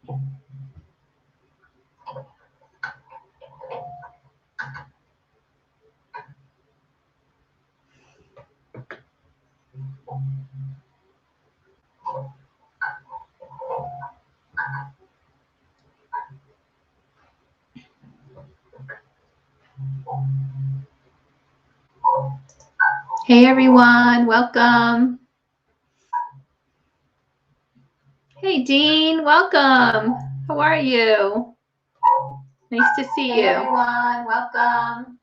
Hey everyone, welcome. Hey Dean, welcome. How are you? Nice to see you. Hey everyone, welcome.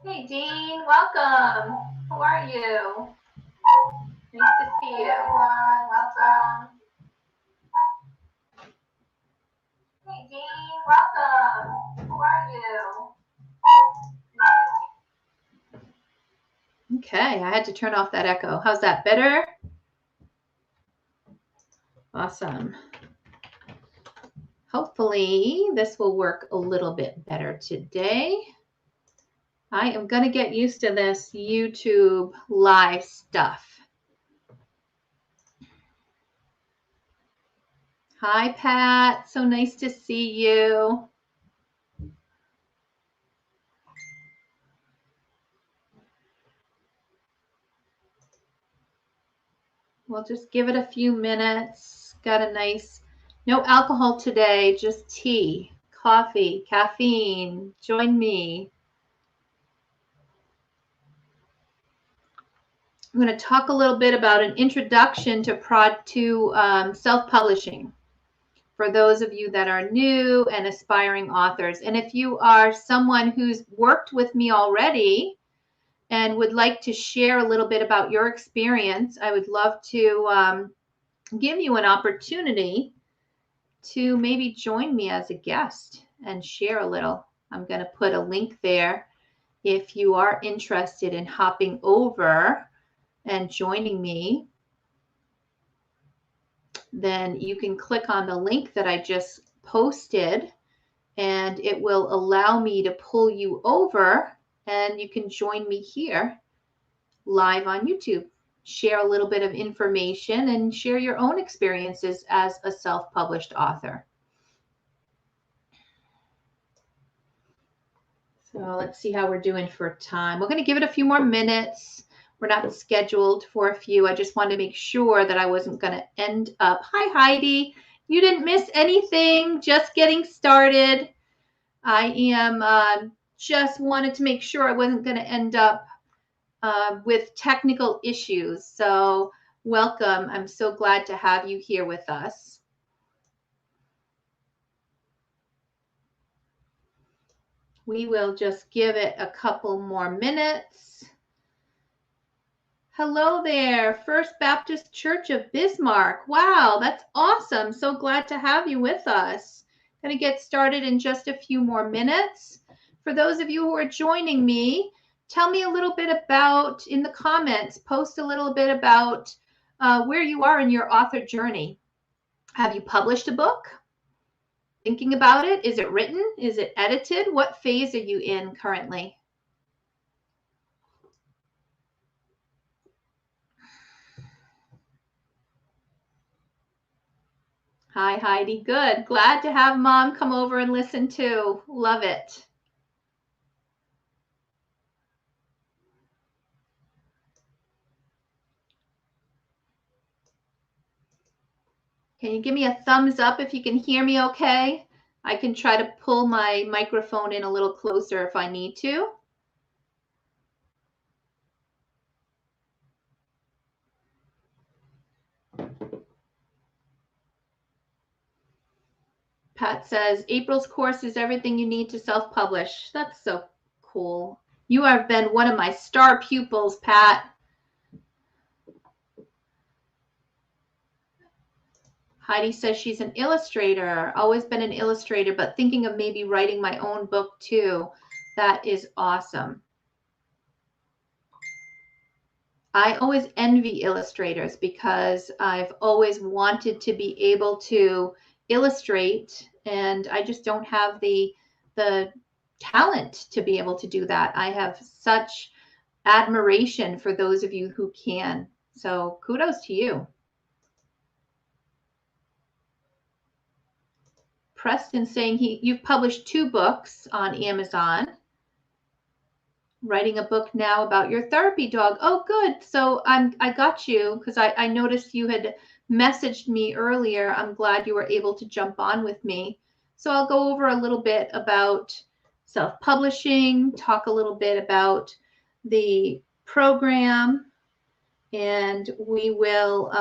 Hey Dean, welcome. How are you? Nice to see you. Hey everyone, welcome. Hey Dean, welcome. How are you? Okay, I had to turn off that echo. How's that? Better? Awesome. Hopefully this will work a little bit better today. I am going to get used to this YouTube live stuff. Hi, Pat. So nice to see you. We'll just give it a few minutes. Got a nice, no alcohol today, just tea, coffee, caffeine. Join me. I'm going to talk a little bit about an introduction to self-publishing for those of you that are new and aspiring authors. And if you are someone who's worked with me already and would like to share a little bit about your experience, I would love to give you an opportunity to maybe join me as a guest and share a little. I'm going to put a link there if you are interested in hopping over and joining me. Then you can click on the link that I just posted and it will allow me to pull you over and you can join me here live on YouTube. Share a little bit of information and share your own experiences as a self-published author. So let's see how we're doing for time. We're going to give it a few more minutes. We're not scheduled for a few. I just wanted to make sure that I wasn't going to end up. Hi, Heidi. You didn't miss anything. Just getting started. I am just wanted to make sure I wasn't going to end up with technical issues. So welcome. I'm so glad to have you here with us. We will just give it a couple more minutes. Hello there, First Baptist Church of Bismarck. Wow, that's awesome. So glad to have you with us. Going to get started in just a few more minutes. For those of you who are joining me, tell me a little bit about, in the comments, post a little bit about where you are in your author journey. Have you published a book? Thinking about it? Is it written? Is it edited? What phase are you in currently? Hi, Heidi. Good. Glad to have Mom come over and listen too. Love it. Can you give me a thumbs up if you can hear me okay? I can try to pull my microphone in a little closer if I need to. Pat says, April's course is everything you need to self-publish. That's so cool. You have been one of my star pupils, Pat. Heidi says she's an illustrator, always been an illustrator, but thinking of maybe writing my own book too. That is awesome. I always envy illustrators because I've always wanted to be able to illustrate, and I just don't have the talent to be able to do that. I have such admiration for those of you who can. So kudos to you. Preston saying you've published 2 books on Amazon. Writing a book now about your therapy dog. Oh, good. So I got you because I noticed you had messaged me earlier. I'm glad you were able to jump on with me. So I'll go over a little bit about self-publishing, talk a little bit about the program, and we will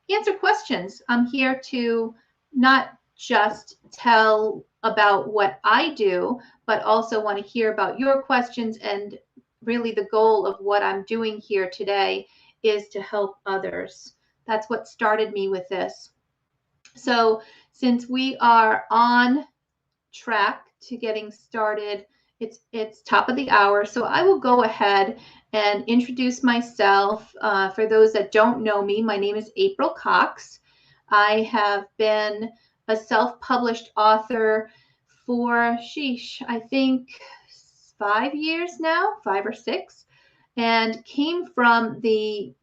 answer questions. I'm here to not just tell about what I do, but also want to hear about your questions. And really the goal of what I'm doing here today is to help others. That's what started me with this. So since we are on track to getting started, it's top of the hour. So I will go ahead and introduce myself. For those that don't know me, my name is April Cox. I have been a self-published author for, I think 5 years now, 5 or 6, and came from the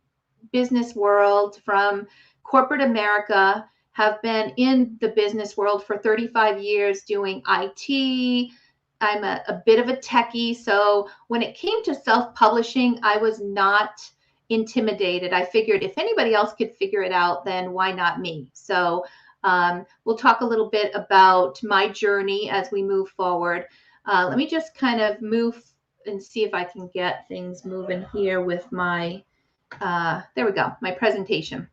business world, from corporate America, have been in the business world for 35 years doing IT. I'm a bit of a techie. So when it came to self-publishing, I was not intimidated. I figured if anybody else could figure it out, then why not me? So we'll talk a little bit about my journey as we move forward. Let me just kind of move and see if I can get things moving here with my, there we go, my presentation.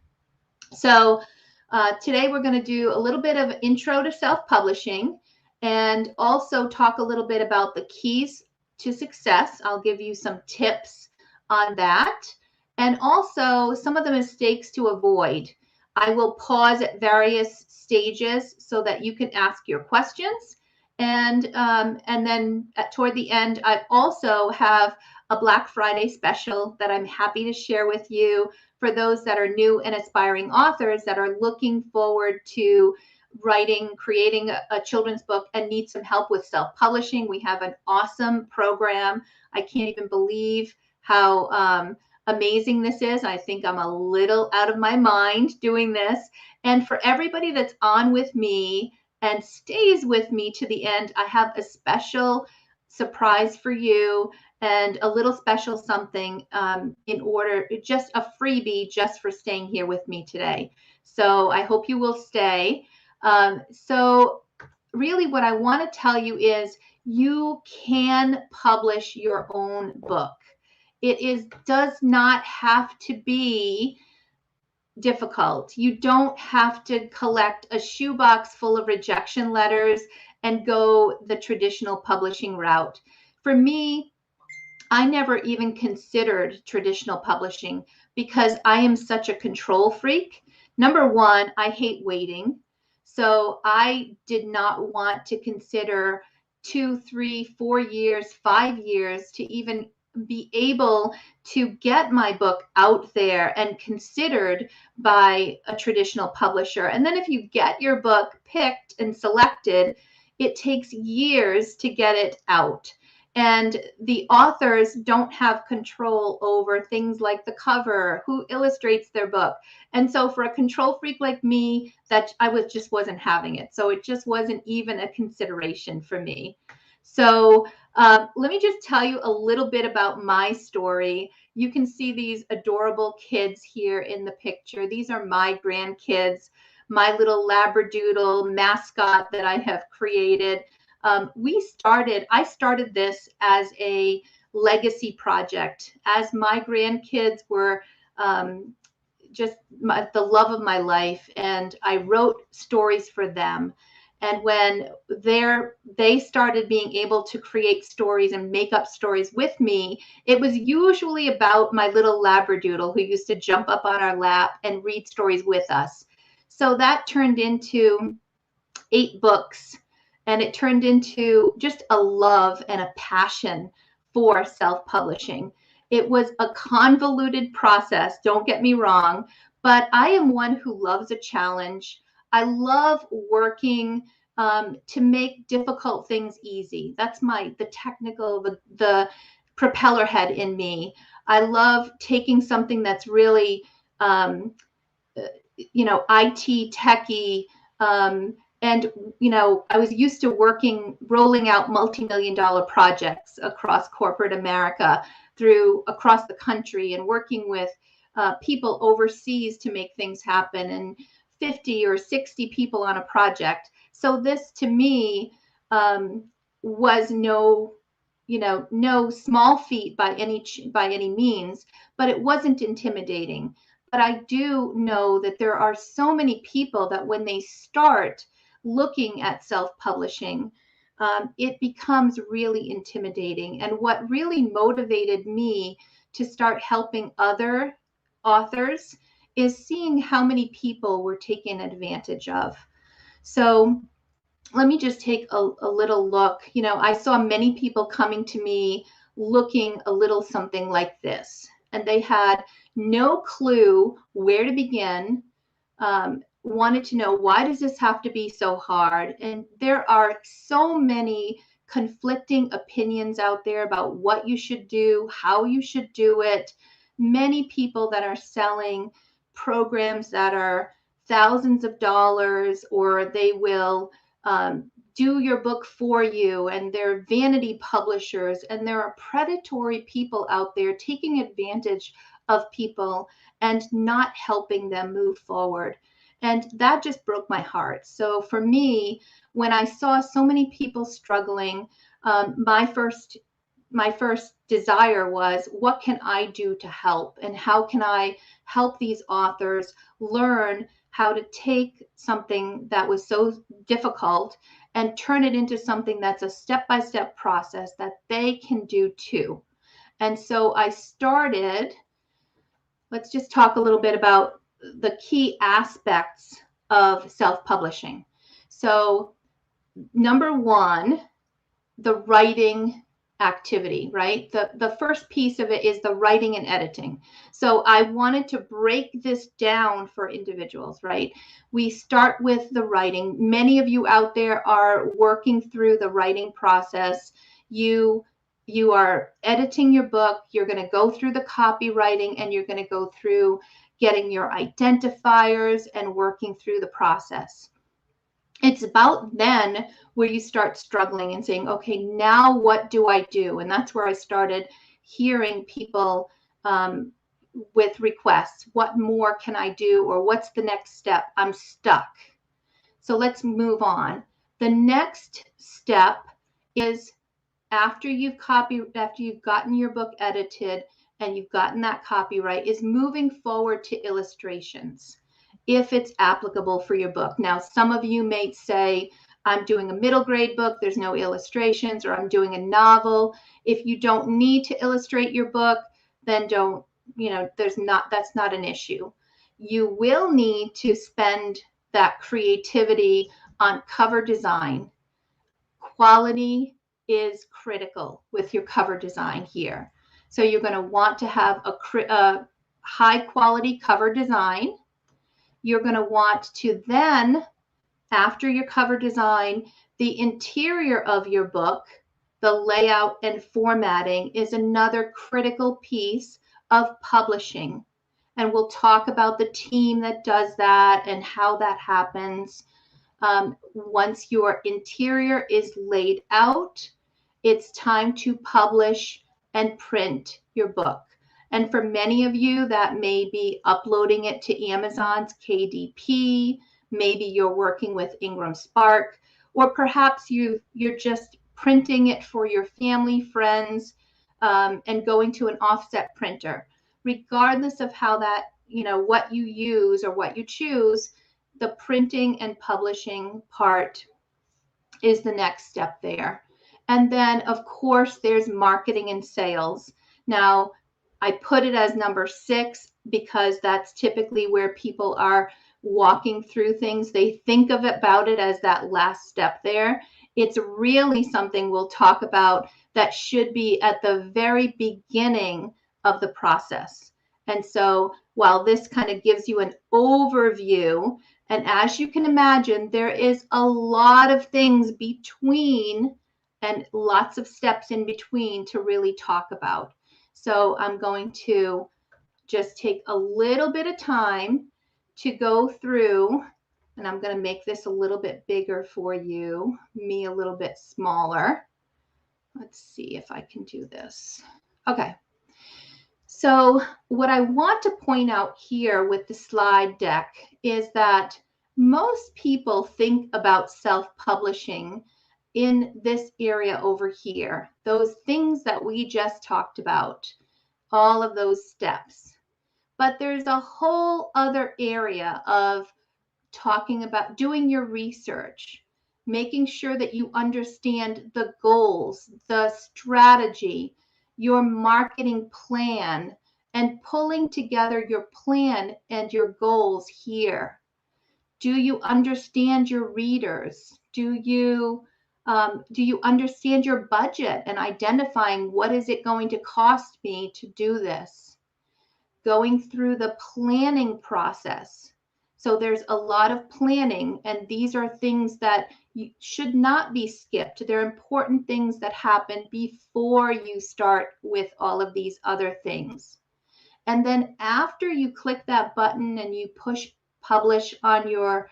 So today we're going to do a little bit of intro to self-publishing and also talk a little bit about the keys to success. I'll give you some tips on that and also some of the mistakes to avoid. I will pause at various stages so that you can ask your questions. And then toward the end, I also have a Black Friday special that I'm happy to share with you for those that are new and aspiring authors that are looking forward to writing, creating a children's book and need some help with self-publishing. We have an awesome program. I can't even believe how amazing this is. I think I'm a little out of my mind doing this. And for everybody that's on with me and stays with me to the end, I have a special surprise for you and a little special something in order, just a freebie just for staying here with me today. So I hope you will stay. So really what I want to tell you is you can publish your own book. Does not have to be difficult. You don't have to collect a shoebox full of rejection letters and go the traditional publishing route. For me, I never even considered traditional publishing because I am such a control freak. Number one, I hate waiting. So I did not want to consider 2, 3, 4 years, 5 years to even be able to get my book out there and considered by a traditional publisher. And then if you get your book picked and selected, it takes years to get it out. And the authors don't have control over things like the cover, who illustrates their book. And so for a control freak like me, that just wasn't having it. So it just wasn't even a consideration for me. So let me just tell you a little bit about my story. You can see these adorable kids here in the picture. These are my grandkids, my little Labradoodle mascot that I have created. I started this as a legacy project as my grandkids were just the love of my life. And I wrote stories for them. And when they started being able to create stories and make up stories with me, it was usually about my little Labradoodle who used to jump up on our lap and read stories with us. So that turned into 8 books. And it turned into just a love and a passion for self-publishing. It was a convoluted process, don't get me wrong, but I am one who loves a challenge. I love working to make difficult things easy. That's the technical, the propeller head in me. I love taking something that's really, IT techie, And, I was used to rolling out multi-million-dollar projects across corporate America, across the country, and working with people overseas to make things happen, and 50 or 60 people on a project. So this to me was no small feat by any means, but it wasn't intimidating. But I do know that there are so many people that when they start looking at self-publishing, it becomes really intimidating. And what really motivated me to start helping other authors is seeing how many people were taken advantage of. So let me just take a little look. I saw many people coming to me looking a little something like this, and they had no clue where to begin, wanted to know, why does this have to be so hard? And there are so many conflicting opinions out there about what you should do, how you should do it. Many people that are selling programs that are thousands of dollars, or they will do your book for you, and they're vanity publishers, and there are predatory people out there taking advantage of people and not helping them move forward. And that just broke my heart. So for me, when I saw so many people struggling, my first desire was, what can I do to help? And how can I help these authors learn how to take something that was so difficult and turn it into something that's a step-by-step process that they can do too. And so I started, let's just talk a little bit about the key aspects of self-publishing. So number one, the writing activity, right? The first piece of it is the writing and editing. So I wanted to break this down for individuals, right? We start with the writing. Many of you out there are working through the writing process. You are editing your book. You're going to go through the copywriting, and you're going to go through getting your identifiers and working through the process. It's about then where you start struggling and saying, okay, now what do I do? And that's where I started hearing people with requests. What more can I do? Or what's the next step? I'm stuck. So let's move on. The next step is, after you've gotten your book edited and you've gotten that copyright, is moving forward to illustrations, if it's applicable for your book. Now, some of you may say, I'm doing a middle grade book, there's no illustrations, or I'm doing a novel. If you don't need to illustrate your book, then don't, that's not an issue. You will need to spend that creativity on cover design. Quality is critical with your cover design here. So you're going to want to have a high quality cover design. You're going to want to then, after your cover design, the interior of your book, the layout and formatting is another critical piece of publishing. And we'll talk about the team that does that and how that happens. Once your interior is laid out, it's time to publish and print your book. And for many of you, that may be uploading it to Amazon's KDP. Maybe you're working with Ingram Spark, or perhaps you're just printing it for your family, friends, and going to an offset printer. Regardless of how that, what you use or what you choose, the printing and publishing part is the next step there. And then, of course, there's marketing and sales. Now, I put it as number 6 because that's typically where people are walking through things. They think about it as that last step there. It's really something we'll talk about that should be at the very beginning of the process. And so while this kind of gives you an overview, and as you can imagine, there is a lot of things between and lots of steps in between to really talk about. So I'm going to just take a little bit of time to go through And I'm going to make this a little bit bigger for you, me a little bit smaller. Let's see if I can do this. Okay. So what I want to point out here with the slide deck is that most people think about self-publishing in this area over here, those things that we just talked about, all of those steps. But there's a whole other area of talking about doing your research, making sure that you understand the goals, the strategy, your marketing plan, and pulling together your plan and your goals here. Do you understand your readers? Do you understand your budget and identifying what is it going to cost me to do this? Going through the planning process. So there's a lot of planning, and these are things that should not be skipped. They're important things that happen before you start with all of these other things. And then after you click that button and you push publish on your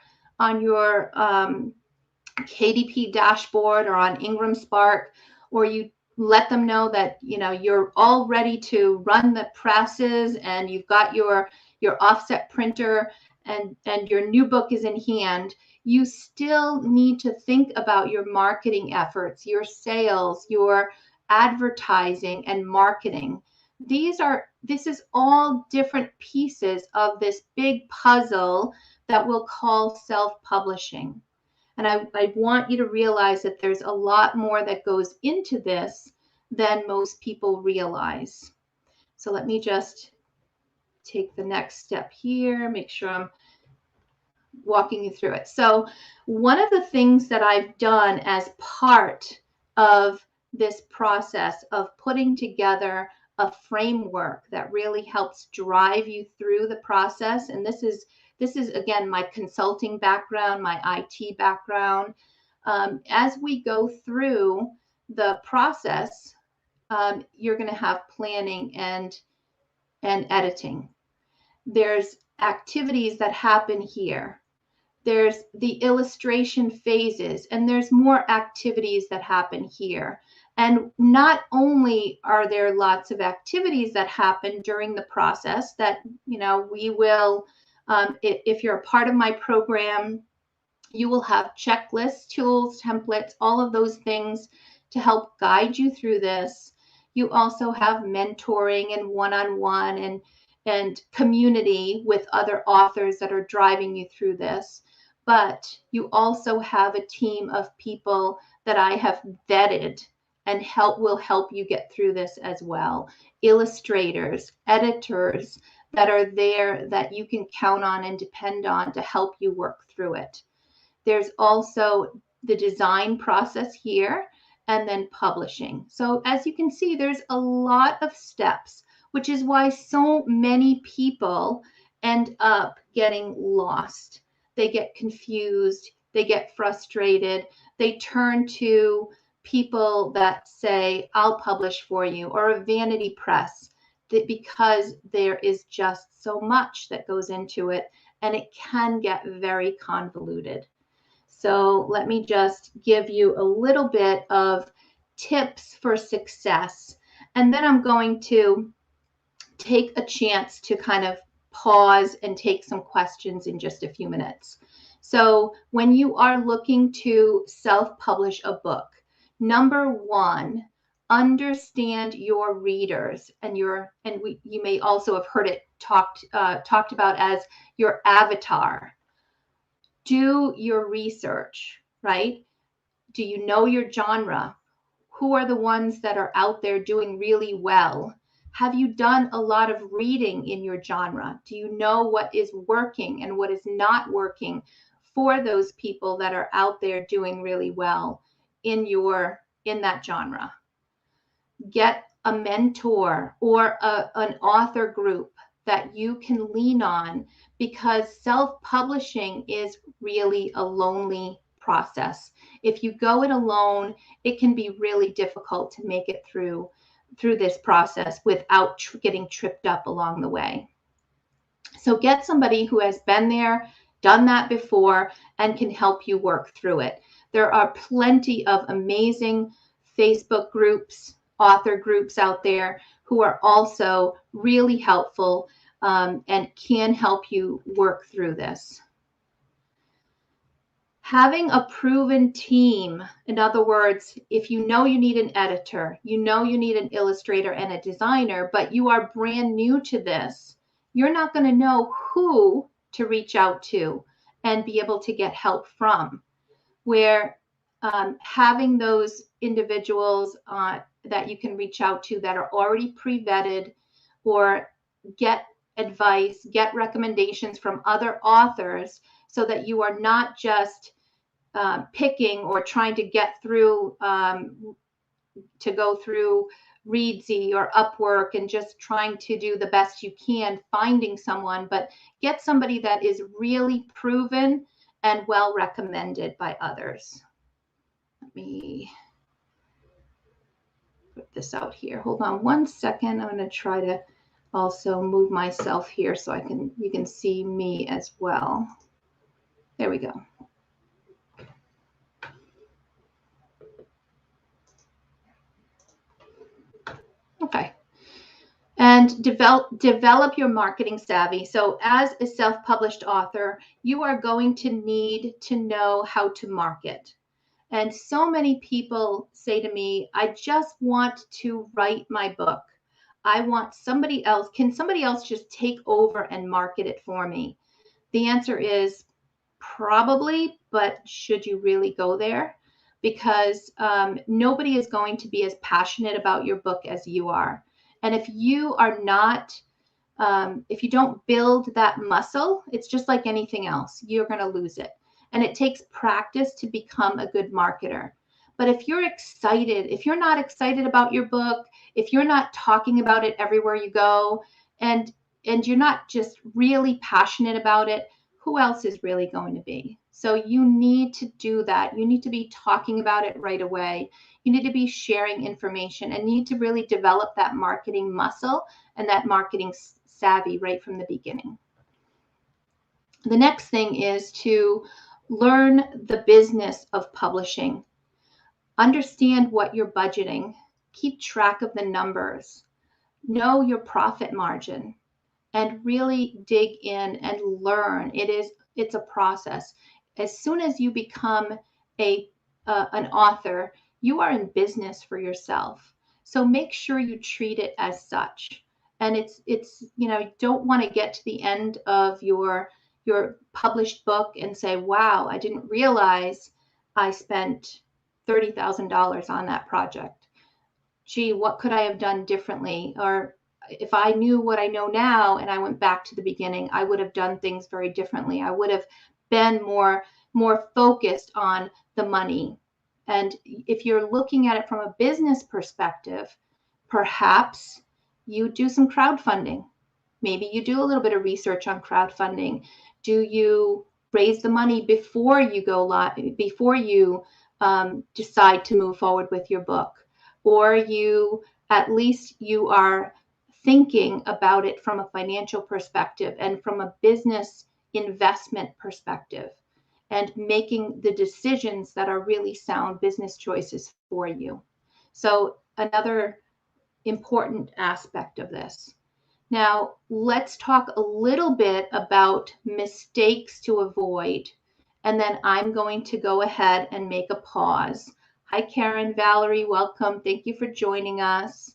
KDP dashboard or on Ingram Spark, or you let them know that you're all ready to run the presses and you've got your offset printer and your new book is in hand, you still need to think about your marketing efforts, your sales, your advertising and marketing. This is all different pieces of this big puzzle that we'll call self-publishing. And I want you to realize that there's a lot more that goes into this than most people realize. So let me just take the next step here, make sure I'm walking you through it. So one of the things that I've done as part of this process of putting together a framework that really helps drive you through the process, and this is again my consulting background, my IT background. As we go through the process, you're going to have planning and editing. There's activities that happen here. There's the illustration phases, and there's more activities that happen here. And not only are there lots of activities that happen during the process that, we will, if you're a part of my program, you will have checklists, tools, templates, all of those things to help guide you through this. You also have mentoring and one-on-one and community with other authors that are driving you through this. But you also have a team of people that I have vetted and will help you get through this as well. Illustrators, editors that are there that you can count on and depend on to help you work through it. There's also the design process here and then publishing. So as you can see, there's a lot of steps, which is why so many people end up getting lost. They get confused, they get frustrated, they turn to people that say, I'll publish for you, or a vanity press, because there is just so much that goes into it, and it can get very convoluted. So let me just give you a little bit of tips for success, and then I'm going to take a chance to kind of pause and take some questions in just a few minutes. So when you are looking to self-publish a book, number one, understand your readers and you may also have heard it talked about as your avatar. Do your research, right? Do you know your genre? Who are the ones that are out there doing really well? Have you done a lot of reading in your genre? Do you know what is working and what is not working for those people that are out there doing really well in that genre? Get a mentor or an author group that you can lean on, because self-publishing is really a lonely process. If you go it alone, it can be really difficult to make it through this process without getting tripped up along the way. So get somebody who has been there, done that before and can help you work through it. There are plenty of amazing Facebook groups, author groups out there who are also really helpful and can help you work through this. Having a proven team, in other words, if you know you need an editor, you know you need an illustrator and a designer, but you are brand new to this, you're not going to know who to reach out to and be able to get help from. Where having those individuals that you can reach out to that are already pre-vetted, or get advice, get recommendations from other authors, so that you are not just picking or trying to get through to go through Readsy or Upwork and just trying to do the best you can finding someone, but get somebody that is really proven and well recommended by others. Let me put this out here. Hold on one second. I'm going to try to also move myself here so you can see me as well. There we go. Okay. And develop your marketing savvy. So as a self-published author, you are going to need to know how to market. And so many people say to me, I just want to write my book. I want somebody else. Can somebody else just take over and market it for me? The answer is probably, but should you really go there? Because nobody is going to be as passionate about your book as you are. And if you are not, if you don't build that muscle, it's just like anything else. You're going to lose it. And it takes practice to become a good marketer. But if you're excited, if you're not excited about your book, if you're not talking about it everywhere you go, and you're not just really passionate about it, who else is really going to be? So you need to do that. You need to be talking about it right away. You need to be sharing information and need to really develop that marketing muscle and that marketing savvy right from the beginning. The next thing is to learn the business of publishing. Understand what you're budgeting. Keep track of the numbers. Know your profit margin and really dig in and learn. It's a process. As soon as you become an author, you are in business for yourself. So make sure you treat it as such. And it's you don't want to get to the end of your published book and say, wow, I didn't realize I spent $30,000 on that project. Gee, what could I have done differently? Or if I knew what I know now and I went back to the beginning, I would have done things very differently. I would have been more focused on the money. And if you're looking at it from a business perspective, perhaps you do some crowdfunding. Maybe you do a little bit of research on crowdfunding. Do you raise the money before you go live, before you decide to move forward with your book? Or at least you are thinking about it from a financial perspective and from a business investment perspective, and making the decisions that are really sound business choices for you. So another important aspect of this. Now, let's talk a little bit about mistakes to avoid, and then I'm going to go ahead and make a pause. Hi, Karen, Valerie, welcome. Thank you for joining us.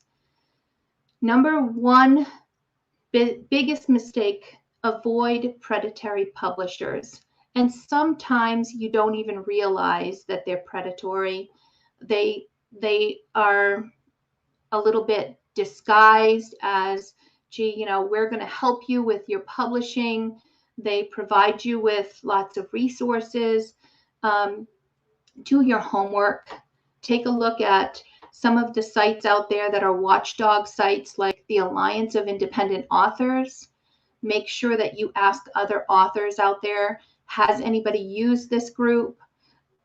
Number one, biggest mistake, avoid predatory publishers. And sometimes you don't even realize that they're predatory. They are a little bit disguised as, gee, we're going to help you with your publishing. They provide you with lots of resources. Do your homework. Take a look at some of the sites out there that are watchdog sites, like the Alliance of Independent Authors. Make sure that you ask other authors out there, has anybody used this group?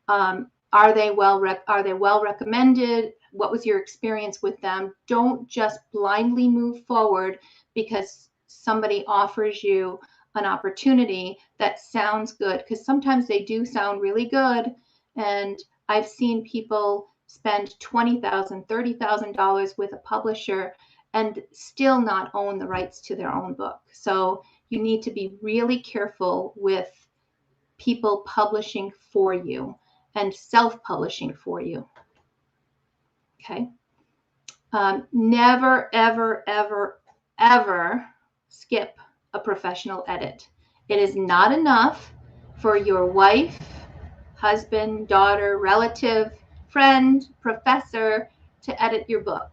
Are they well recommended? What was your experience with them? Don't just blindly move forward because somebody offers you an opportunity that sounds good, because sometimes they do sound really good. And I've seen people spend $20,000, $30,000 with a publisher and still not own the rights to their own book. So you need to be really careful with people publishing for you and self-publishing for you. Okay. Never, ever, ever, ever skip a professional edit. It is not enough for your wife, husband, daughter, relative, friend, professor to edit your book.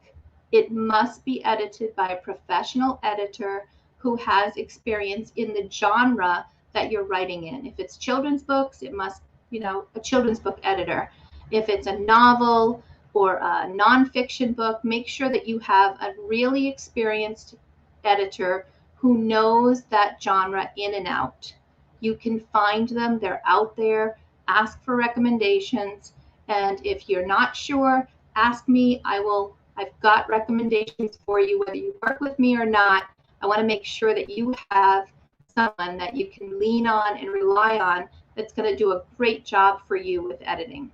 It must be edited by a professional editor who has experience in the genre that you're writing in. If it's children's books, it must, a children's book editor. If it's a novel or a nonfiction book, make sure that you have a really experienced editor who knows that genre in and out. You can find them, they're out there. Ask for recommendations. And if you're not sure, ask me. I've got recommendations for you, whether you work with me or not. I want to make sure that you have someone that you can lean on and rely on that's going to do a great job for you with editing.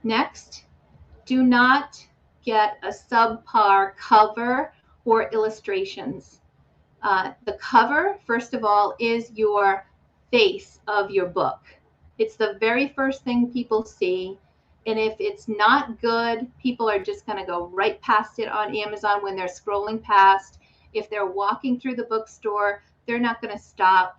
Next, do not get a subpar cover or illustrations. The cover, first of all, is your face of your book. It's the very first thing people see. And if it's not good, people are just going to go right past it on Amazon when they're scrolling past. If they're walking through the bookstore, they're not going to stop.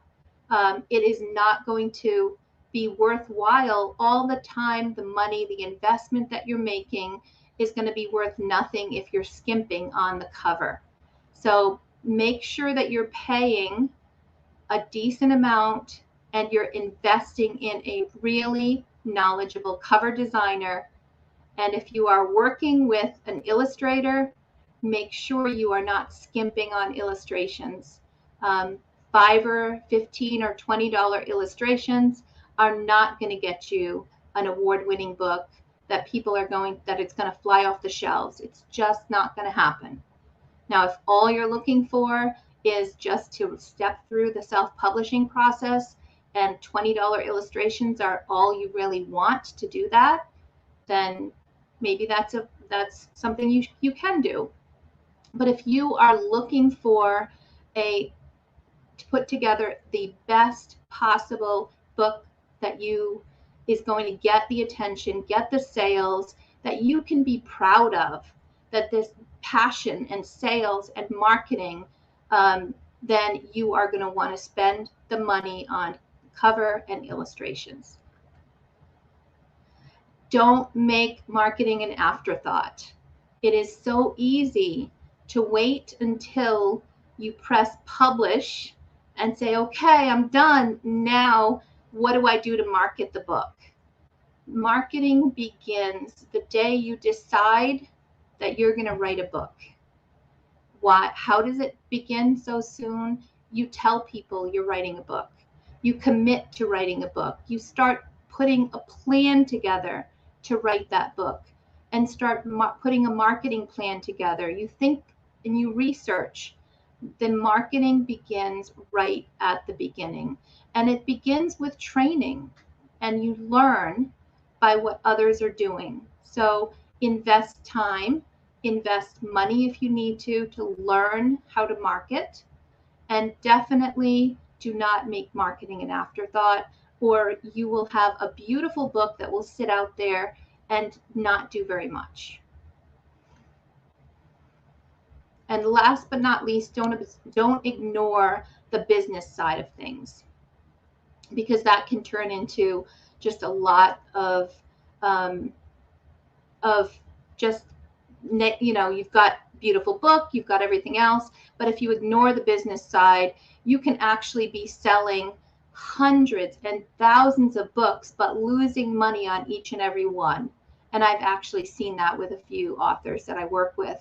It is not going to be worthwhile. All the time, the money, the investment that you're making is going to be worth nothing if you're skimping on the cover. So make sure that you're paying a decent amount and you're investing in a really knowledgeable cover designer. And if you are working with an illustrator, make sure you are not skimping on illustrations. $5 or $15 or $20 illustrations are not going to get you an award-winning book that it's going to fly off the shelves. It's just not going to happen. Now, if all you're looking for is just to step through the self-publishing process and $20 illustrations are all you really want to do that, then maybe that's something you can do. But if you are looking for to put together the best possible book that is going to get the attention, get the sales, that you can be proud of, that this passion and sales and marketing, then you are going to want to spend the money on cover and illustrations. Don't make marketing an afterthought. It is so easy to wait until you press publish and say, okay, I'm done. Now, what do I do to market the book? Marketing begins the day you decide that you're going to write a book. Why? How does it begin so soon? You tell people you're writing a book. You commit to writing a book. You start putting a plan together to write that book and start putting a marketing plan together. You think and you research. Then marketing begins right at the beginning. And it begins with training. And you learn by what others are doing. So invest time, invest money if you need to learn how to market. And definitely do not make marketing an afterthought, or you will have a beautiful book that will sit out there and not do very much. And last but not least, don't ignore the business side of things, because that can turn into just a lot of just, you've got beautiful book, you've got everything else, but if you ignore the business side, you can actually be selling hundreds and thousands of books, but losing money on each and every one. And I've actually seen that with a few authors that I work with,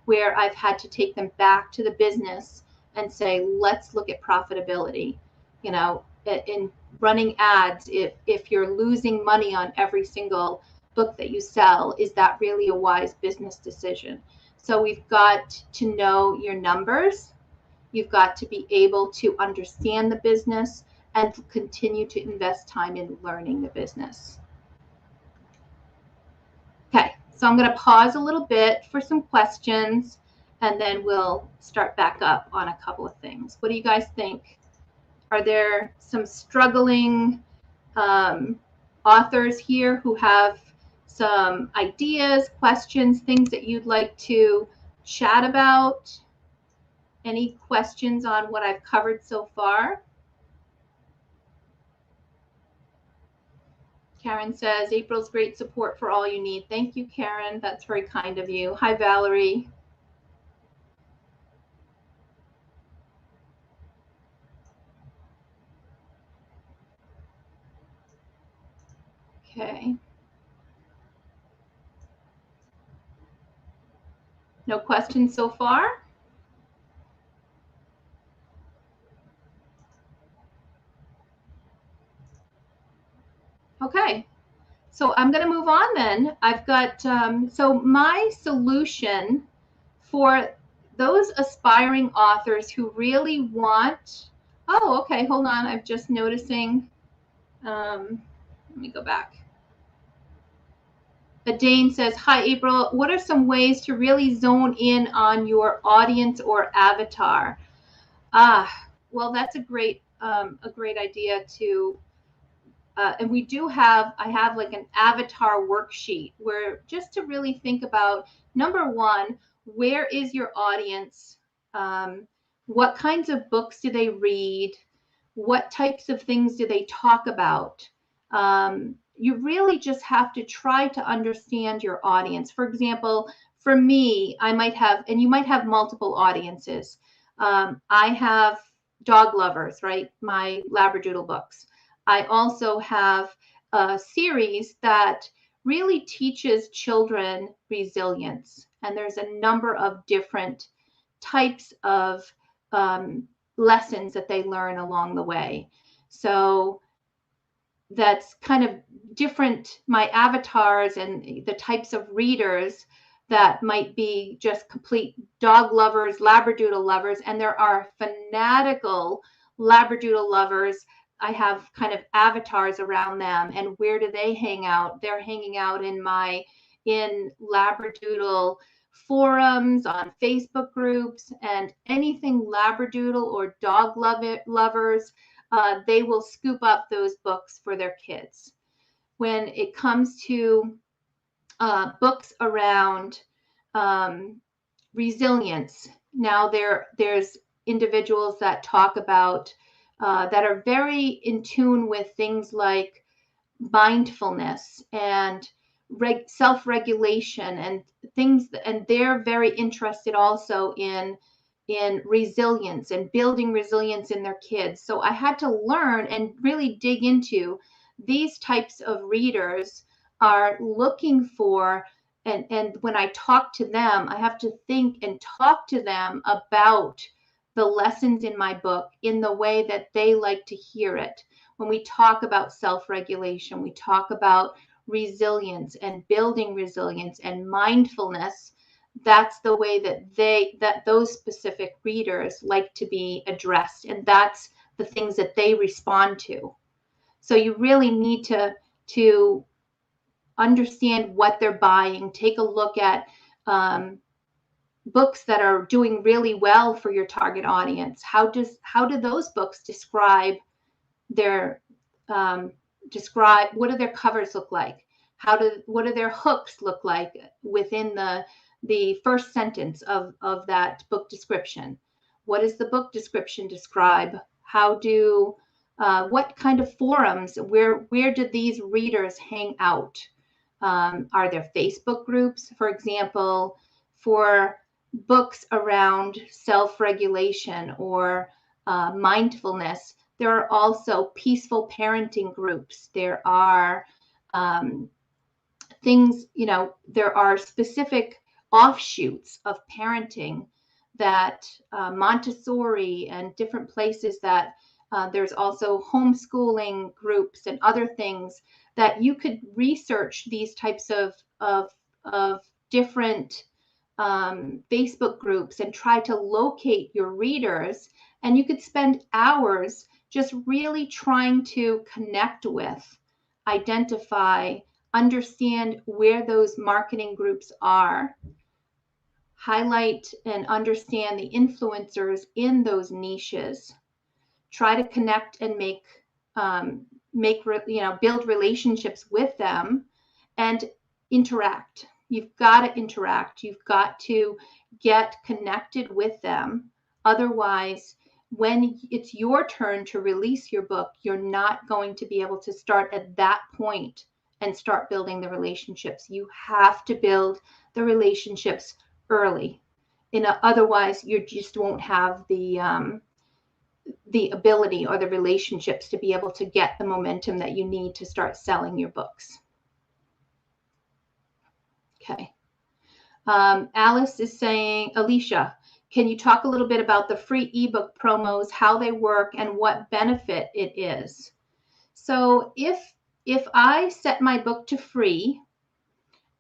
where I've had to take them back to the business and say, let's look at profitability. In running ads, if you're losing money on every single book that you sell, is that really a wise business decision? So we've got to know your numbers. You've got to be able to understand the business and continue to invest time in learning the business. Okay, so I'm going to pause a little bit for some questions, and then we'll start back up on a couple of things. What do you guys think? Are there some struggling authors here who have some ideas, questions, things that you'd like to chat about? Any questions on what I've covered so far? Karen says, April's great support for all you need. Thank you, Karen. That's very kind of you. Hi, Valerie. Okay. No questions so far? Okay. So I'm going to move on then. I've got, so my solution for those aspiring authors who really want, oh, okay, hold on. I'm just noticing, let me go back. Dane says, hi, April. What are some ways to really zone in on your audience or avatar? Well, that's a great idea to, and we do have, I have like an avatar worksheet where just to really think about, number one, where is your audience? What kinds of books do they read? What types of things do they talk about? You really just have to try to understand your audience. For example, for me, I might have, and you might have multiple audiences. I have dog lovers, right? My Labradoodle books. I also have a series that really teaches children resilience. And there's a number of different types of lessons that they learn along the way. So that's kind of different, my avatars and the types of readers that might be just complete dog lovers, Labradoodle lovers, and there are fanatical Labradoodle lovers. I have kind of avatars around them. And where do they hang out? They're hanging out in Labradoodle forums, on Facebook groups, and anything Labradoodle or dog lovers, they will scoop up those books for their kids. When it comes to books around resilience, now there's individuals that talk about that are very in tune with things like mindfulness and self-regulation and things, and they're very interested also in resilience and building resilience in their kids. So I had to learn and really dig into these types of readers are looking for, and when I talk to them, I have to think and talk to them about the lessons in my book in the way that they like to hear it. When we talk about self-regulation, we talk about resilience and building resilience and mindfulness. That's the way that those specific readers like to be addressed, and that's the things that they respond to. So you really need to understand what they're buying. Take a look at books that are doing really well for your target audience. How do those books describe their what do their covers look like? What do their hooks look like within the first sentence of that book description? What does the book description describe? What kind of forums, where do these readers hang out? Are there Facebook groups, for example, for books around self-regulation or mindfulness? There are also peaceful parenting groups. There are things, there are specific offshoots of parenting that Montessori and different places that there's also homeschooling groups and other things that you could research these types of different Facebook groups and try to locate your readers. And you could spend hours just really trying to connect with, identify, understand where those marketing groups are, highlight and understand the influencers in those niches, try to connect and build relationships with them, and interact. You've got to interact. You've got to get connected with them. Otherwise, when it's your turn to release your book, you're not going to be able to start at that point and start building the relationships. You have to build the relationships early. Otherwise, you just won't have the ability or the relationships to be able to get the momentum that you need to start selling your books. Okay. Alice is saying, Alicia, can you talk a little bit about the free ebook promos, how they work, and what benefit it is? So if I set my book to free,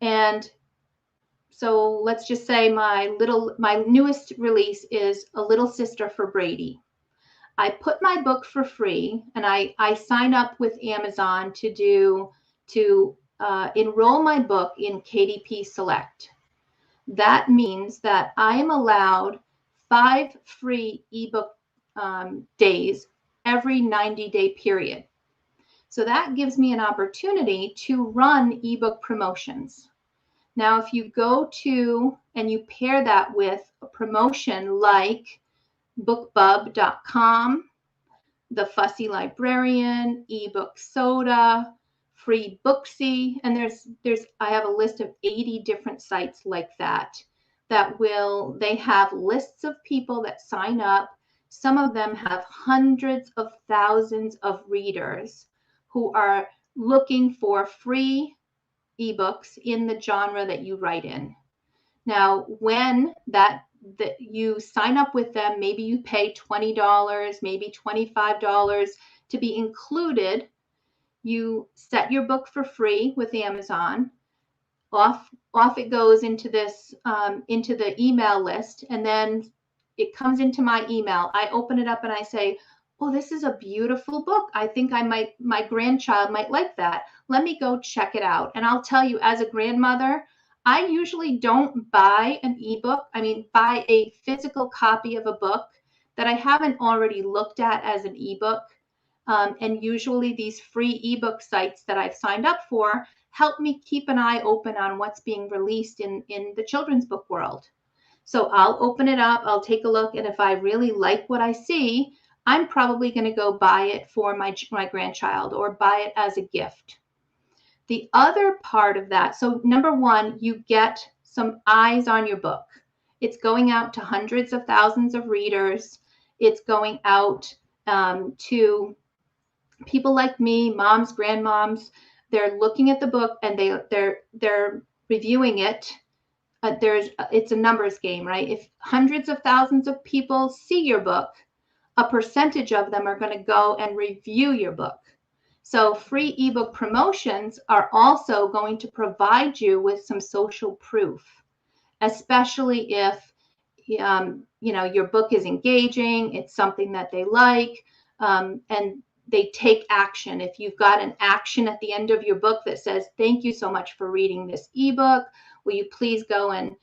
and so let's just say my newest release is A Little Sister for Brady. I put my book for free, and I sign up with Amazon to enroll my book in KDP Select. That means that I am allowed 5 free ebook days every 90-day period. So that gives me an opportunity to run ebook promotions. Now, if you go to and you pair that with a promotion like bookbub.com, The Fussy Librarian, Ebook Soda, Free Booksy, and I have a list of 80 different sites like that they have lists of people that sign up. Some of them have hundreds of thousands of readers who are looking for free ebooks in the genre that you write in. Now, when that you sign up with them, maybe you pay $20, maybe $25 to be included. You set your book for free with Amazon. Off it goes into this into the email list, and then it comes into my email. I open it up and I say, "Oh, this is a beautiful book. I think my grandchild might like that. Let me go check it out." And I'll tell you, as a grandmother, I usually don't buy an ebook. Buy a physical copy of a book that I haven't already looked at as an ebook. And usually these free ebook sites that I've signed up for help me keep an eye open on what's being released in the children's book world. So I'll open it up, I'll take a look, and if I really like what I see, I'm probably going to go buy it for my grandchild or buy it as a gift. The other part of that, so number one, you get some eyes on your book. It's going out to hundreds of thousands of readers. It's going out to people like me, moms, grandmoms. They're looking at the book and they're reviewing it. It's a numbers game, right? If hundreds of thousands of people see your book, a percentage of them are going to go and review your book. So free ebook promotions are also going to provide you with some social proof, especially if your book is engaging, it's something that they like, and they take action. If you've got an action at the end of your book that says, "Thank you so much for reading this ebook. Will you please go and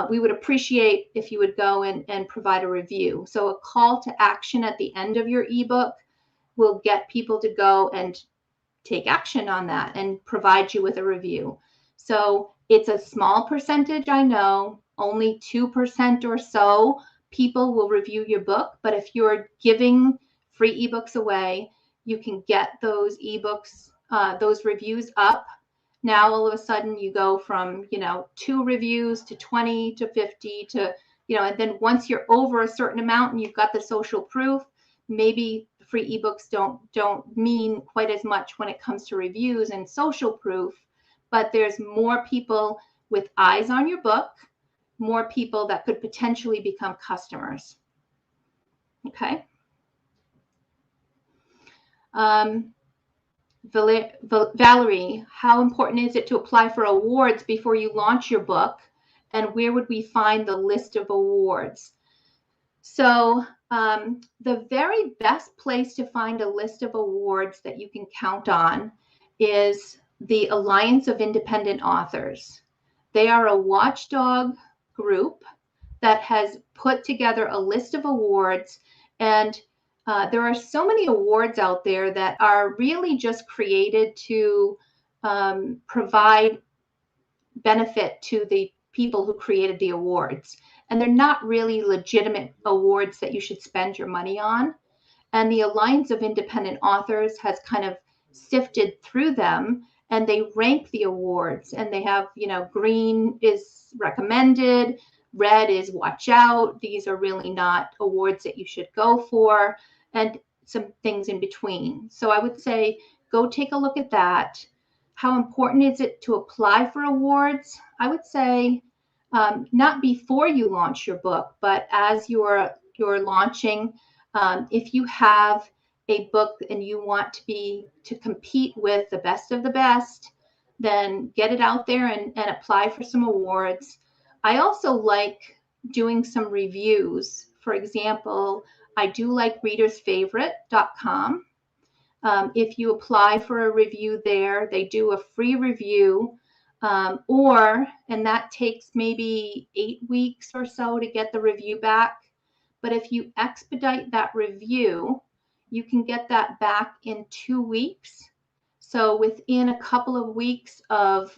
we would appreciate if you would go and provide a review." So a call to action at the end of your ebook will get people to go and take action on that and provide you with a review. So it's a small percentage, I know, only 2% or so people will review your book, but if you're giving free ebooks away, you can get those ebooks, those reviews up. Now all of a sudden you go from 2 reviews to 20 to 50 to and then once you're over a certain amount and you've got the social proof, maybe free ebooks don't mean quite as much when it comes to reviews and social proof, but there's more people with eyes on your book, more people that could potentially become customers. Okay. Valerie, how important is it to apply for awards before you launch your book? and where would we find the list of awards? So the very best place to find a list of awards that you can count on is the Alliance of Independent Authors. They are a watchdog group that has put together a list of awards, and there are so many awards out there that are really just created to provide benefit to the people who created the awards. And they're not really legitimate awards that you should spend your money on. And the Alliance of Independent Authors has kind of sifted through them, and they rank the awards, and they have, green is recommended, red is watch out. These are really not awards that you should go for, and some things in between. So I would say go take a look at that. How important is it to apply for awards? I would say not before you launch your book, but as you're launching. If you have a book and you want to compete with the best of the best, then get it out there and apply for some awards. I also like doing some reviews. For example, I do like readersfavorite.com. If you apply for a review there, they do a free review, and that takes maybe 8 weeks or so to get the review back. But if you expedite that review, you can get that back in 2 weeks. So within a couple of weeks of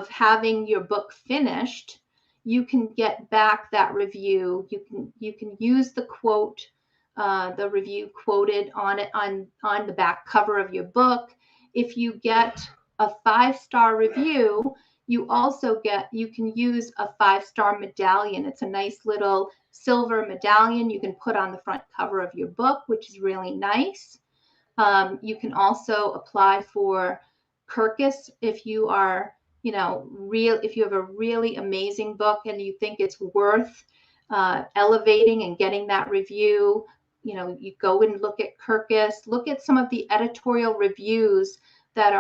having your book finished, you can get back that review. You can use the quote, the review quoted on the back cover of your book. If you get a 5-star review, you can use a 5-star medallion. It's a nice little silver medallion you can put on the front cover of your book, which is really nice. You can also apply for Kirkus if you are, if you have a really amazing book and you think it's worth elevating and getting that review. You go and look at Kirkus, look at some of the editorial reviews that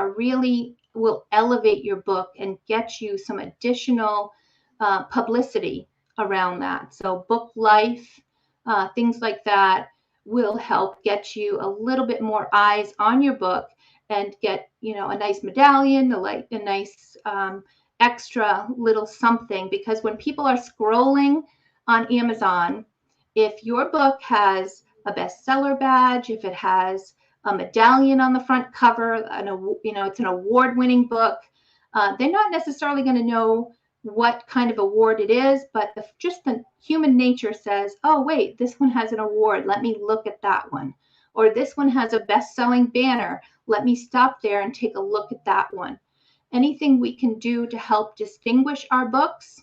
will elevate your book and get you some additional publicity around that. So Book Life, things like that will help get you a little bit more eyes on your book and get, a nice medallion, a nice extra little something. Because when people are scrolling on Amazon, if your book has a bestseller badge, if it has a medallion on the front cover, it's an award-winning book, they're not necessarily going to know what kind of award it is, but just the human nature says, oh, wait, this one has an award. Let me look at that one. Or this one has a best-selling banner. Let me stop there and take a look at that one. Anything we can do to help distinguish our books,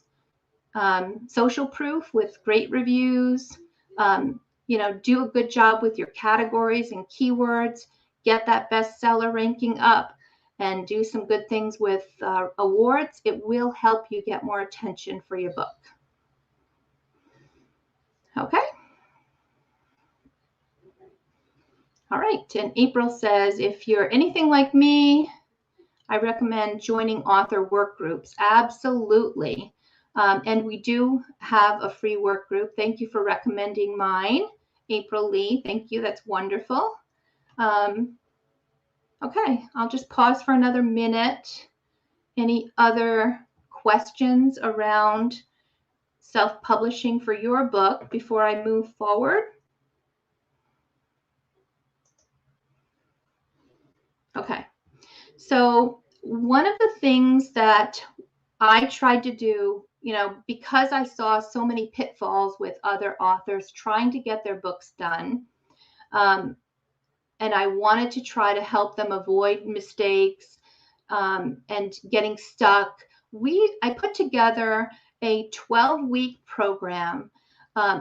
social proof with great reviews, do a good job with your categories and keywords, get that bestseller ranking up, and do some good things with awards. It will help you get more attention for your book. Okay. All right. And April says, if you're anything like me, I recommend joining author work groups. Absolutely. And we do have a free work group. Thank you for recommending mine, April Lee. Thank you. That's wonderful. Okay, I'll just pause for another minute. Any other questions around self-publishing for your book before I move forward? Okay, so one of the things that I tried to do, because I saw so many pitfalls with other authors trying to get their books done, and I wanted to try to help them avoid mistakes and getting stuck. I put together a 12-week program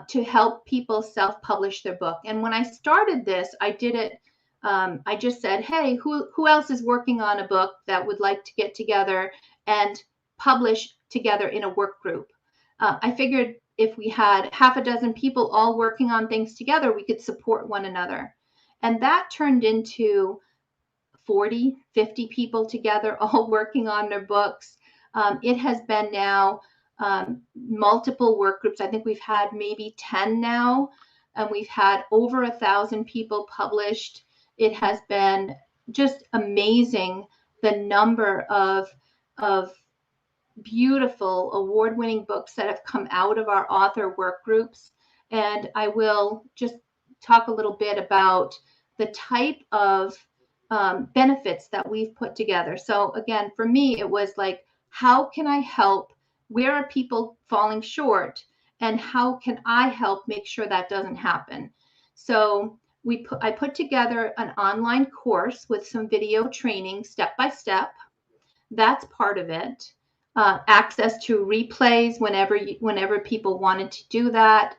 to help people self-publish their book. And when I started this, I did it. I just said, hey, who else is working on a book that would like to get together and publish together in a work group? I figured if we had half a dozen people all working on things together, we could support one another. And that turned into 40, 50 people together, all working on their books. It has been now multiple work groups. I think we've had maybe 10 now, and we've had over 1,000 people published. It has been just amazing, the number of beautiful award-winning books that have come out of our author work groups. And I will just talk a little bit about the type of benefits that we've put together. So again, for me, it was like, how can I help? Where are people falling short? And how can I help make sure that doesn't happen? So I put together an online course with some video training step by step. That's part of it. Access to replays whenever people wanted to do that.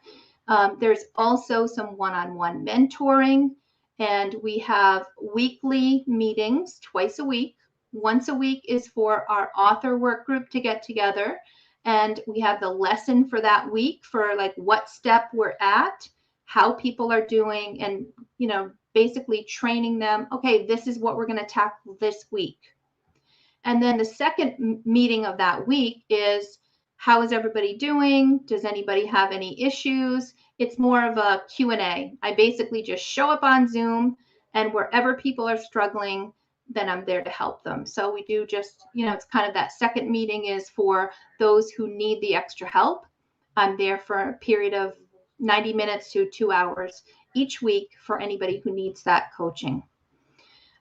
There's also some one-on-one mentoring, and we have weekly meetings twice a week. Once a week is for our author work group to get together, and we have the lesson for that week for like what step we're at, how people are doing, and basically training them. Okay, this is what we're going to tackle this week. And then the second meeting of that week is, how is everybody doing? Does anybody have any issues? It's more of a Q&A. I basically just show up on Zoom, and wherever people are struggling, then I'm there to help them. So we do just, it's kind of that second meeting is for those who need the extra help. I'm there for a period of 90 minutes to 2 hours each week for anybody who needs that coaching.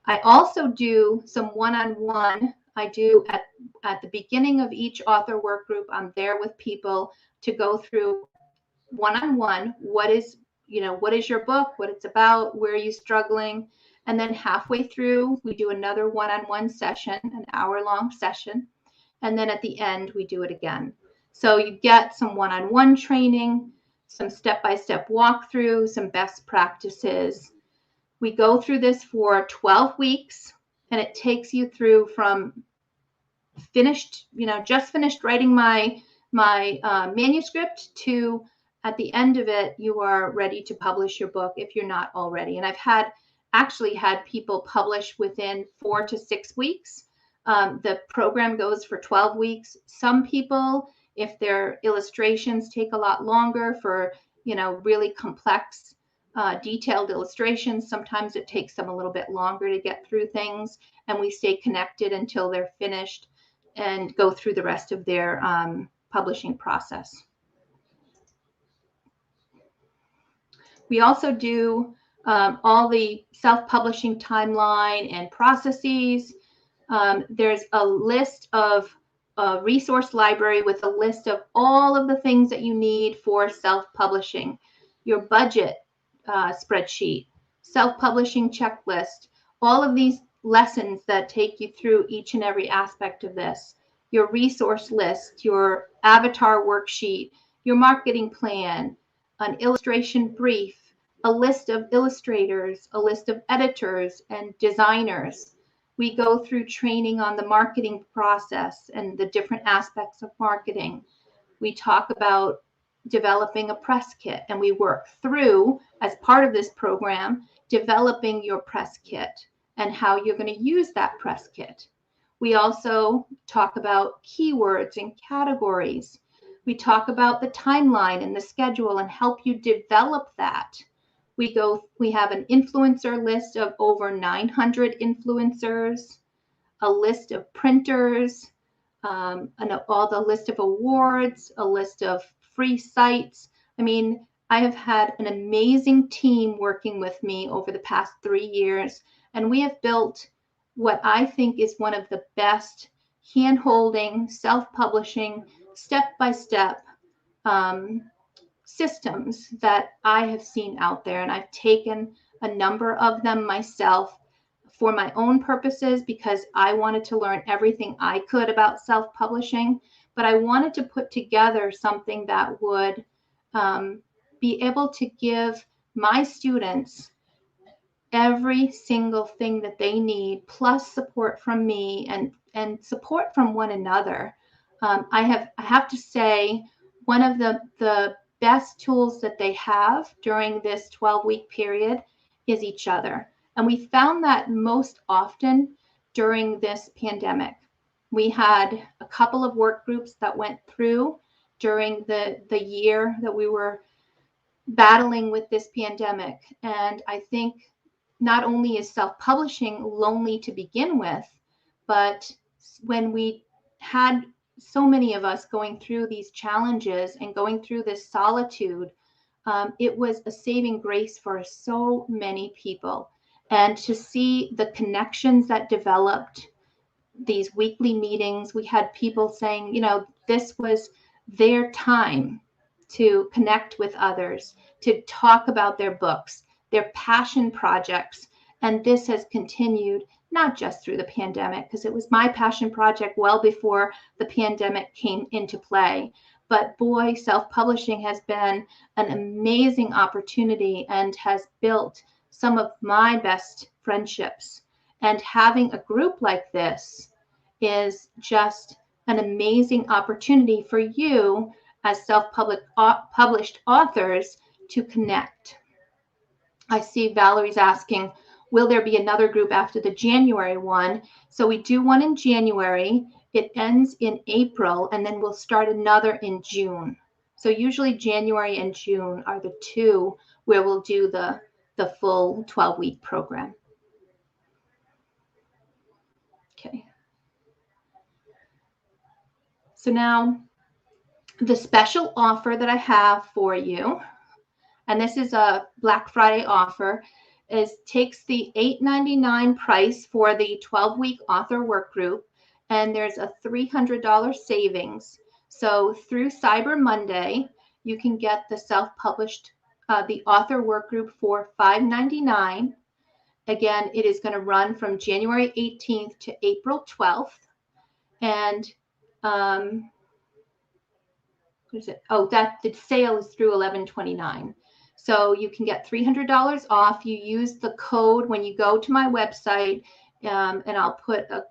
I also do some one-on-one. I do at the beginning of each author work group, I'm there with people to go through one-on-one. What is your book, what it's about, where are you struggling? And then halfway through, we do another one-on-one session, an hour-long session. And then at the end, we do it again. So you get some one-on-one training, some step-by-step walkthrough, some best practices. We go through this for 12 weeks, and it takes you through from just finished writing my manuscript to at the end of it, you are ready to publish your book if you're not already. And I've actually had people publish within 4 to 6 weeks. The program goes for 12 weeks. Some people, if their illustrations take a lot longer for, really complex, detailed illustrations, sometimes it takes them a little bit longer to get through things, and we stay connected until they're finished and go through the rest of their publishing process. We also do all the self-publishing timeline and processes. There's a list of a resource library with a list of all of the things that you need for self-publishing. Your budget spreadsheet, self-publishing checklist, all of these lessons that take you through each and every aspect of this. Your resource list, your avatar worksheet, your marketing plan, an illustration brief, a list of illustrators, a list of editors and designers. We go through training on the marketing process and the different aspects of marketing. We talk about developing a press kit, and we work through, as part of this program, developing your press kit and how you're going to use that press kit. We also talk about keywords and categories. We talk about the timeline and the schedule and help you develop that. We have an influencer list of over 900 influencers, a list of printers, all the list of awards, a list of free sites. I mean, I have had an amazing team working with me over the past 3 years, and we have built what I think is one of the best hand-holding, self-publishing, step-by-step systems that I have seen out there. And I've taken a number of them myself for my own purposes because I wanted to learn everything I could about self-publishing, but I wanted to put together something that would be able to give my students every single thing that they need, plus support from me and support from one another. I have to say, one of the best tools that they have during this 12-week period is each other. And we found that most often during this pandemic. We had a couple of work groups that went through during the year that we were battling with this pandemic. And I think not only is self-publishing lonely to begin with, but when we had so many of us going through these challenges and going through this solitude, it was a saving grace for so many people. And to see the connections that developed, these weekly meetings, we had people saying, you know, this was their time to connect with others, to talk about their books, their passion projects. And this has continued not just through the pandemic, because it was my passion project well before the pandemic came into play. But boy, self-publishing has been an amazing opportunity and has built some of my best friendships. And having a group like this is just an amazing opportunity for you as self-published authors to connect. I see Valerie's asking, will there be another group after the January one? So we do one in January, it ends in April, and then we'll start another in June. So usually January and June are the two where we'll do the full 12-week program. Okay. So now the special offer that I have for you, and this is a Black Friday offer, is takes the $8.99 price for the 12-week author work group, and there's a $300 savings. So through Cyber Monday, you can get the self-published, the author work group for $5.99. Again, it is going to run from January 18th to April 12th. And what is it? Oh, that the sale is through 11/29. So you can get $300 off. You use the code when you go to my website, and I'll put the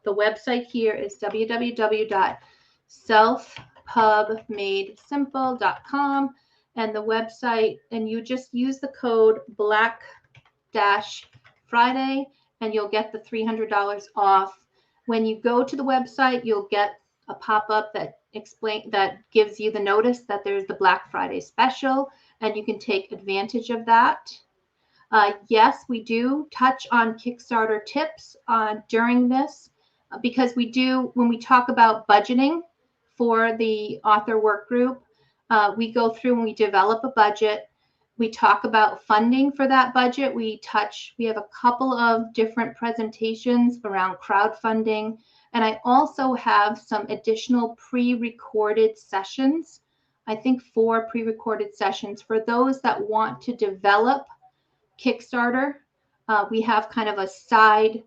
website here is www.selfpubmadesimple.com, and the website, and you just use the code Black-Friday, and you'll get the $300 off. When you go to the website, you'll get a pop-up that gives you the notice that there's the Black Friday special, and you can take advantage of that. Yes, we do touch on Kickstarter tips during this, because we do, when we talk about budgeting for the author work group, we go through and we develop a budget. We talk about funding for that budget. We have a couple of different presentations around crowdfunding. And I also have some additional pre-recorded sessions. I think 4 pre-recorded sessions for those that want to develop Kickstarter. We have kind of a side,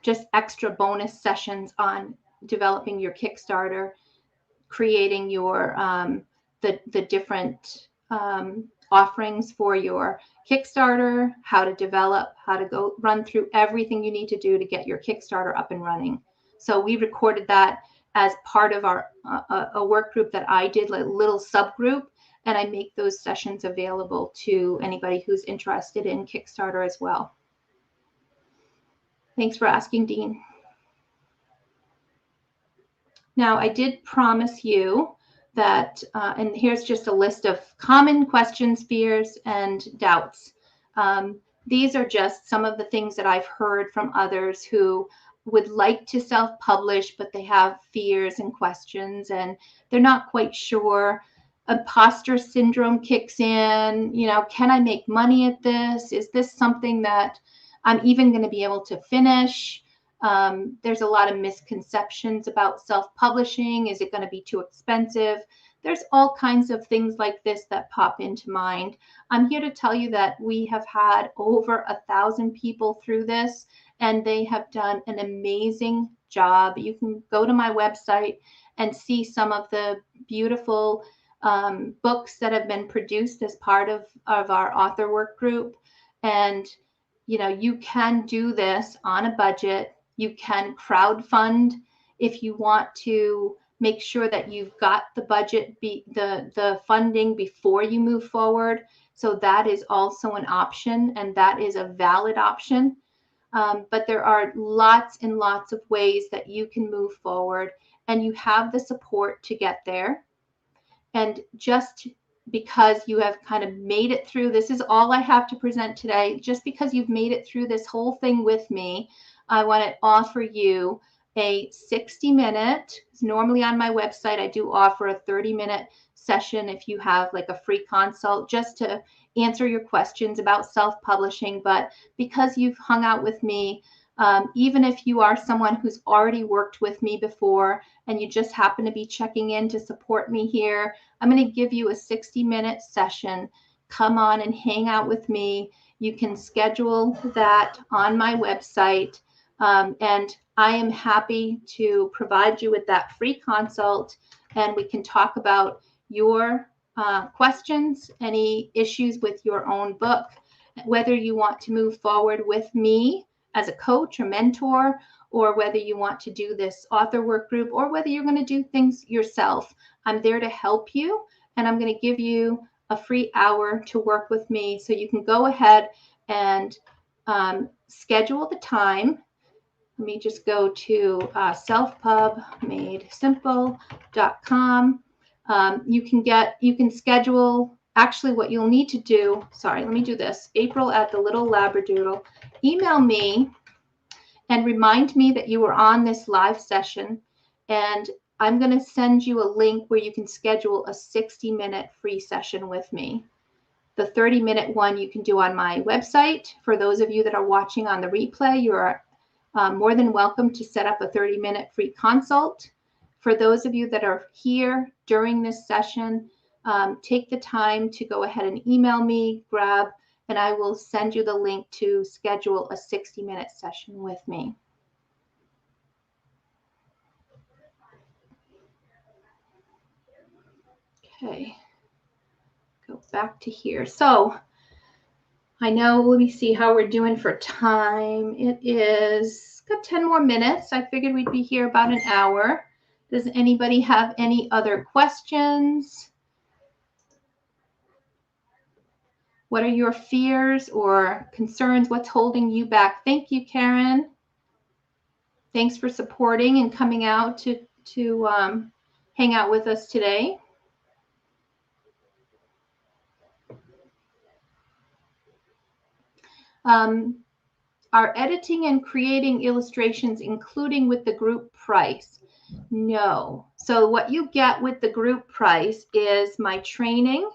just extra bonus sessions on developing your Kickstarter, creating your the different offerings for your Kickstarter, how to develop, how to go run through everything you need to do to get your Kickstarter up and running. So we recorded that as part of our a work group that I did, like a little subgroup, and I make those sessions available to anybody who's interested in Kickstarter as well. Thanks for asking, Dean. Now, I did promise you that, and here's just a list of common questions, fears, and doubts. These are just some of the things that I've heard from others who would like to self-publish, but they have fears and questions, and they're not quite sure. Imposter syndrome kicks in. You know, can I make money at this? Is this something that I'm even going to be able to finish? There's a lot of misconceptions about self-publishing. Is it going to be too expensive? There's all kinds of things like this that pop into mind. I'm here to tell you that we have had over 1,000 people through this, and they have done an amazing job. You can go to my website and see some of the beautiful books that have been produced as part of our author work group. And, you know, you can do this on a budget. You can crowdfund if you want to make sure that you've got the budget, the funding before you move forward. So that is also an option, and that is a valid option. But there are lots and lots of ways that you can move forward. and you have the support to get there. And just because you have kind of made it through, this is all I have to present today. Just because you've made it through this whole thing with me, I want to offer you a 60-minute. Normally on my website, I do offer a 30-minute session if you have like a free consult just to answer your questions about self-publishing. But because you've hung out with me, even if you are someone who's already worked with me before and you just happen to be checking in to support me here, I'm going to give you a 60-minute session. Come on and hang out with me. You can schedule that on my website. And I am happy to provide you with that free consult, and we can talk about your questions, any issues with your own book, whether you want to move forward with me as a coach or mentor, or whether you want to do this author work group, or whether you're going to do things yourself. I'm there to help you, and I'm going to give you a free hour to work with me. So you can go ahead and schedule the time. Let me just go to selfpubmadesimple.com. You can schedule. Actually, what you'll need to do, sorry, let me do this. April at the Little Labradoodle. Email me and remind me that you were on this live session, and I'm going to send you a link where you can schedule a 60-minute free session with me. The 30-minute one you can do on my website. For those of you that are watching on the replay, you are more than welcome to set up a 30-minute free consult. For those of you that are here during this session, take the time to go ahead and email me, and I will send you the link to schedule a 60-minute session with me. Okay, go back to here. So I know, let me see how we're doing for time. It is got 10 more minutes. I figured we'd be here about an hour. Does anybody have any other questions? What are your fears or concerns? What's holding you back? Thank you, Karen. Thanks for supporting and coming out to hang out with us today. Are editing and creating illustrations including with the group price? No. So what you get with the group price is my training,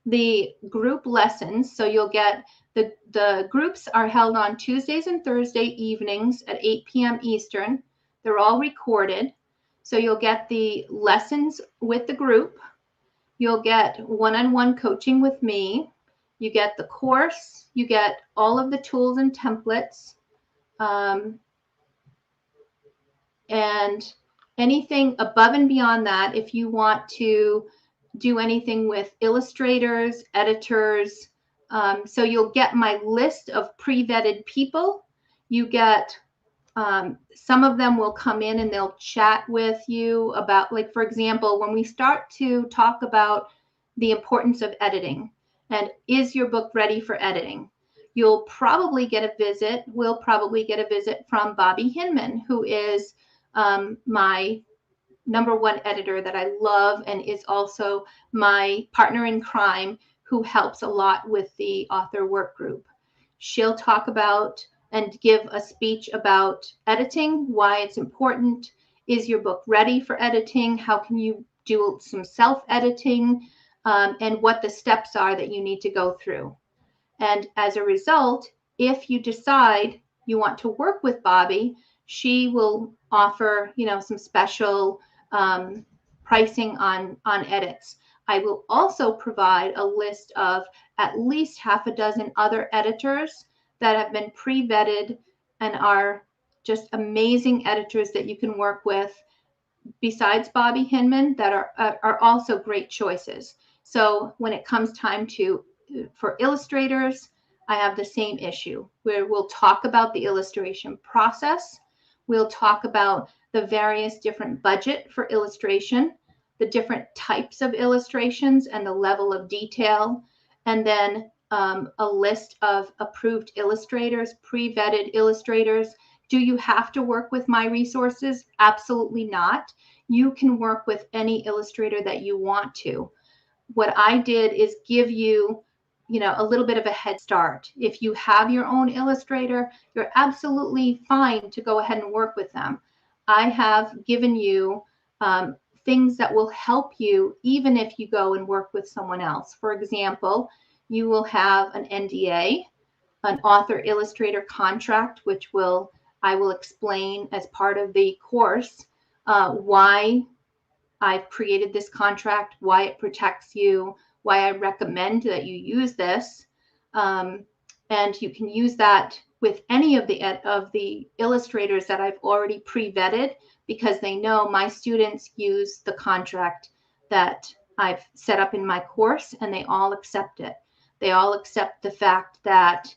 the group lessons. So you'll get the groups are held on Tuesdays and Thursday evenings at 8 p.m. Eastern. They're all recorded. So you'll get the lessons with the group. You'll get one-on-one coaching with me. You get the course. You get all of the tools and templates. And anything above and beyond that, if you want to do anything with illustrators, editors. So you'll get my list of pre-vetted people. You get, some of them will come in and they'll chat with you about, like, for example, when we start to talk about the importance of editing and is your book ready for editing, you'll probably get a visit. We'll probably get a visit from Bobby Hinman, who is my #1 editor that I love and is also my partner in crime who helps a lot with the author work group. She'll talk about and give a speech about editing, why it's important. Is your book ready for editing? How can you do some self-editing, and what the steps are that you need to go through. And as a result, if you decide you want to work with Bobby, she will offer, some special pricing on edits. I will also provide a list of at least half a dozen other editors that have been pre-vetted and are just amazing editors that you can work with besides Bobby Hinman that are also great choices. So when it comes time for illustrators, I have the same issue where we'll talk about the illustration process. We'll talk about the various different budget for illustration, the different types of illustrations and the level of detail, and then a list of approved illustrators, pre-vetted illustrators. Do you have to work with my resources? Absolutely not. You can work with any illustrator that you want to. What I did is give you, a little bit of a head start. If you have your own illustrator, you're absolutely fine to go ahead and work with them. I have given you things that will help you even if you go and work with someone else. For example, you will have an NDA, an author illustrator contract, which I will explain as part of the course why I've created this contract, why it protects you, why I recommend that you use this. And you can use that with any of the illustrators that I've already pre-vetted, because they know my students use the contract that I've set up in my course, and they all accept it. They all accept the fact that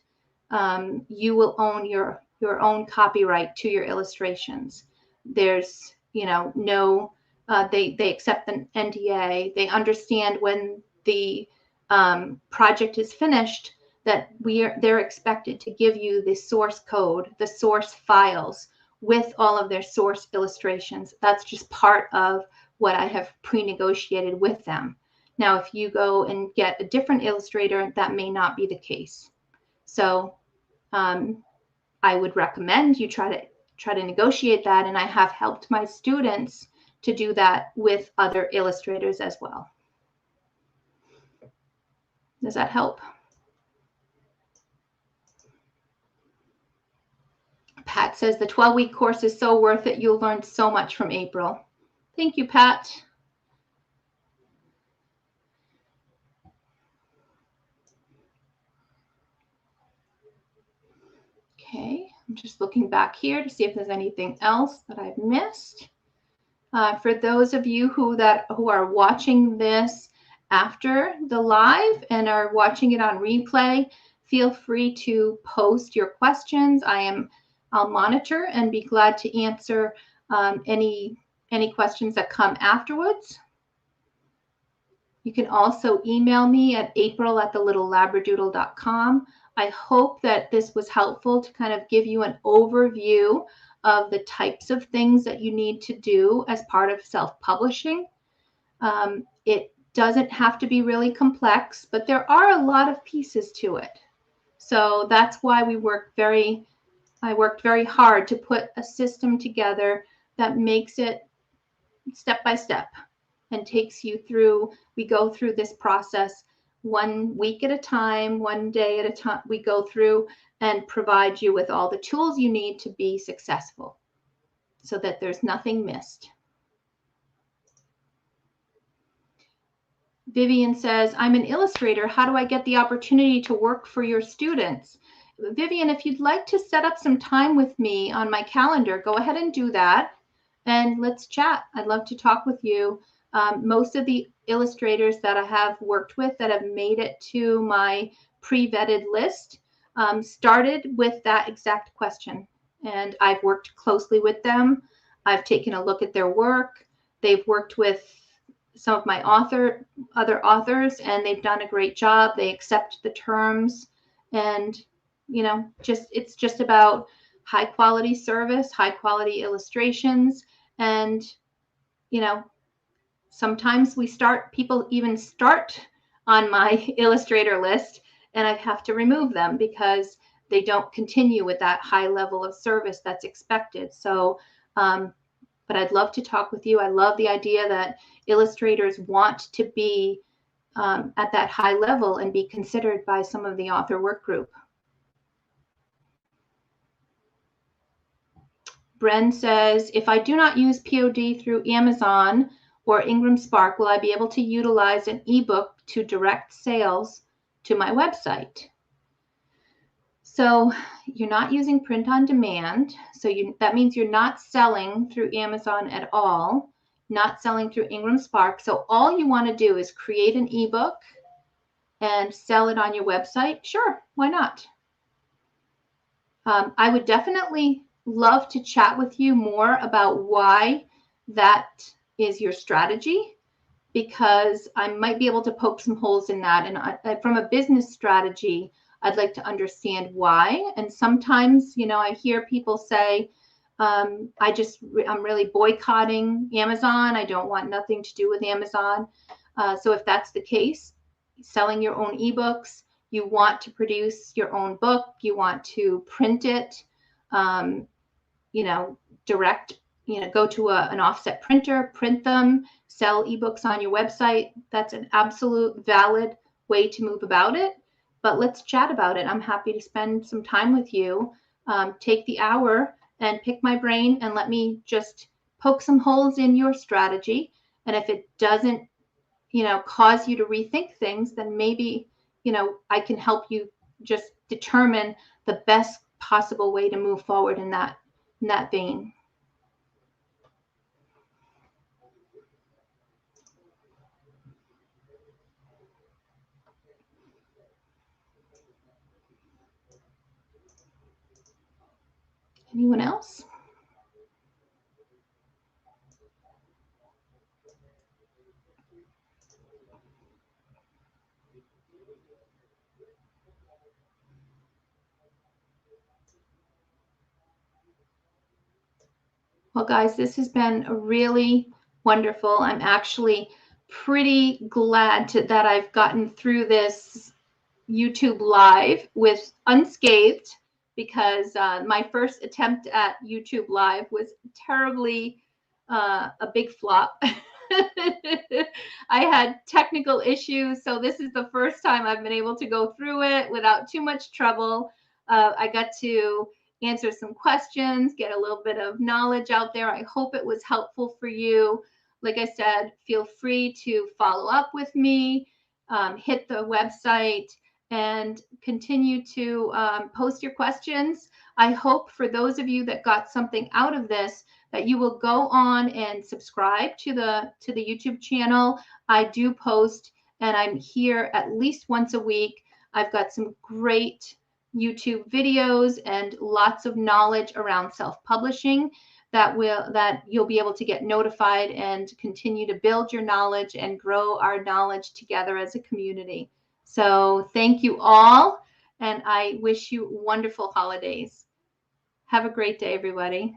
you will own your own copyright to your illustrations. There's, no, they accept an NDA. They understand when the project is finished that they're expected to give you the source code, the source files with all of their source illustrations. That's just part of what I have pre-negotiated with them. Now, if you go and get a different illustrator, that may not be the case. So I would recommend you try to negotiate that, and I have helped my students to do that with other illustrators as well. Does that help? Pat says the 12-week course is so worth it. You'll learn so much from April. Thank you, Pat. Okay, I'm just looking back here to see if there's anything else that I've missed. For those of you who are watching this after the live and are watching it on replay, feel free to post your questions. I'll monitor and be glad to answer any questions that come afterwards. You can also email me at april@thelittlelabradoodle.com. I hope that this was helpful to kind of give you an overview of the types of things that you need to do as part of self-publishing. It doesn't have to be really complex, but there are a lot of pieces to it. So that's why I worked very hard to put a system together that makes it step by step and takes you through. We go through this process 1 week at a time, 1 day at a time. We go through and provide you with all the tools you need to be successful so that there's nothing missed. Vivian says, I'm an illustrator. How do I get the opportunity to work for your students? Vivian, if you'd like to set up some time with me on my calendar, go ahead and do that and let's chat. I'd love to talk with you. Most of the illustrators that I have worked with that have made it to my pre-vetted list started with that exact question. And I've worked closely with them. I've taken a look at their work. They've worked with some of my other authors, and they've done a great job. They accept the terms, and it's just about high quality service, high quality illustrations, and sometimes people even start on my illustrator list, and I have to remove them because they don't continue with that high level of service that's expected. So, but I'd love to talk with you. I love the idea that illustrators want to be at that high level and be considered by some of the author work group. Bren says, if I do not use POD through Amazon or Ingram Spark, will I be able to utilize an ebook to direct sales to my website? So you're not using print on demand. So that means you're not selling through Amazon at all, not selling through Ingram Spark. So all you want to do is create an ebook and sell it on your website. Sure, why not? I would definitely love to chat with you more about why that is your strategy, because I might be able to poke some holes in that. And from a business strategy, I'd like to understand why. And sometimes, I hear people say, I'm really boycotting Amazon. I don't want nothing to do with Amazon. So if that's the case, selling your own ebooks, you want to produce your own book, you want to print it, direct, go to an offset printer, print them, sell ebooks on your website. That's an absolute valid way to move about it. But let's chat about it. I'm happy to spend some time with you. Take the hour and pick my brain and let me just poke some holes in your strategy. And if it doesn't, cause you to rethink things, then maybe, I can help you just determine the best possible way to move forward in that vein. Anyone else? Well, guys, this has been really wonderful. I'm actually pretty glad that I've gotten through this YouTube Live with unscathed, because my first attempt at YouTube Live was terribly a big flop. I had technical issues, so this is the first time I've been able to go through it without too much trouble. I got to answer some questions, get a little bit of knowledge out there. I hope it was helpful for you. Like I said, feel free to follow up with me, hit the website, and continue to post your questions. I hope for those of you that got something out of this, that you will go on and subscribe to the YouTube channel. I do post, and I'm here at least once a week. I've got some great YouTube videos and lots of knowledge around self-publishing that you'll be able to get notified and continue to build your knowledge and grow our knowledge together as a community. So thank you all, and I wish you wonderful holidays. Have a great day, everybody.